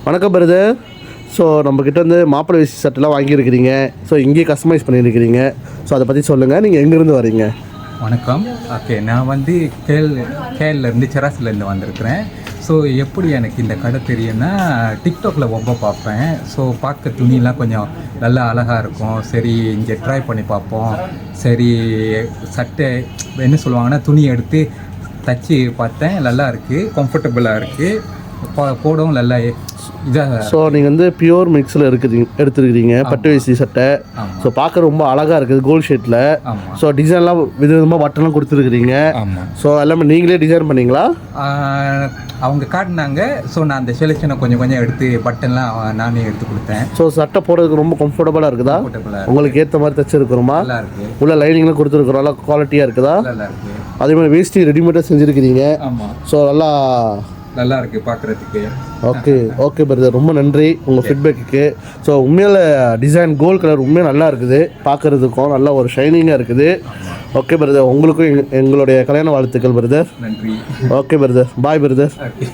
வணக்கம் brother. So நம்மக்கிட்ட வந்து மாப்பிள்ளை வேஷ்டி சட்டெல்லாம் வாங்கியிருக்கிறீங்க. ஸோ இங்கேயே கஸ்டமைஸ் பண்ணியிருக்கிறீங்க. ஸோ அதை பற்றி சொல்லுங்கள். நீங்கள் எங்கேருந்து வரீங்க? வணக்கம். ஓகே, நான் வந்து கேரளிலேருந்து செராஸ்லேருந்து வந்திருக்கிறேன். ஸோ எப்படி எனக்கு இந்த கடை தெரியும்னா, டிக்டாக்ல ரொம்ப பார்ப்பேன். ஸோ பார்க்க துணியெலாம் கொஞ்சம் நல்லா அழகாக இருக்கும். சரி, இங்கே ட்ரை பண்ணி பார்ப்போம். சரி, சட்டை என்ன சொல்லுவாங்கன்னா துணி எடுத்து தச்சு பார்த்தேன். நல்லா இருக்குது, கம்ஃபர்டபுளாக இருக்குது, போடவும் நல்லா இதாக. ஸோ நீங்கள் வந்து பியூர் மிக்ஸில் எடுத்துருக்கிறீங்க பட்டு வேஷ்டி சட்டை. ஸோ பார்க்க ரொம்ப அழகாக இருக்குது, கோல்ட் ஷேட்டில். ஸோ டிசைன்லாம் விதவிதமாக பட்டன்லாம் கொடுத்துருக்குறீங்க. ஸோ எல்லாமே நீங்களே டிசைன் பண்ணீங்களா? அவங்க காட்டினாங்க. ஸோ நான் அந்த செலெக்ஷனை கொஞ்சம் கொஞ்சம் எடுத்து பட்டன்லாம் நானே எடுத்து கொடுத்தேன். ஸோ சட்டை போடுறதுக்கு ரொம்ப கம்ஃபர்டபுளாக இருக்குதா? உங்களுக்கு ஏற்ற மாதிரி தைச்சிருக்கிறோமா? நல்லா இருக்குது. உள்ள லைனிங்லாம் கொடுத்துருக்குறோம், நல்லா குவாலிட்டியாக இருக்குதா? நல்லா இருக்குது. அதே மாதிரி வேஷ்டி ரெடிமேடாக செஞ்சுருக்கிறீங்க. ஸோ நல்லா இருக்குது பார்க்குறதுக்கு. ஓகே பிரதர், ரொம்ப நன்றி உங்கள் ஃபீட்பேக்கு. ஸோ உண்மையில டிசைன் கோல்ட் கலர் உண்மையாக நல்லா இருக்குது, பார்க்குறதுக்கும் நல்லா ஒரு ஷைனிங்காக இருக்குது. ஓகே பிரதர், உங்களுக்கும் எங்களுடைய கல்யாண வாழ்த்துக்கள் பிரதர். நன்றி. ஓகே பிரதர், பாய் பிரதர். ஓகே.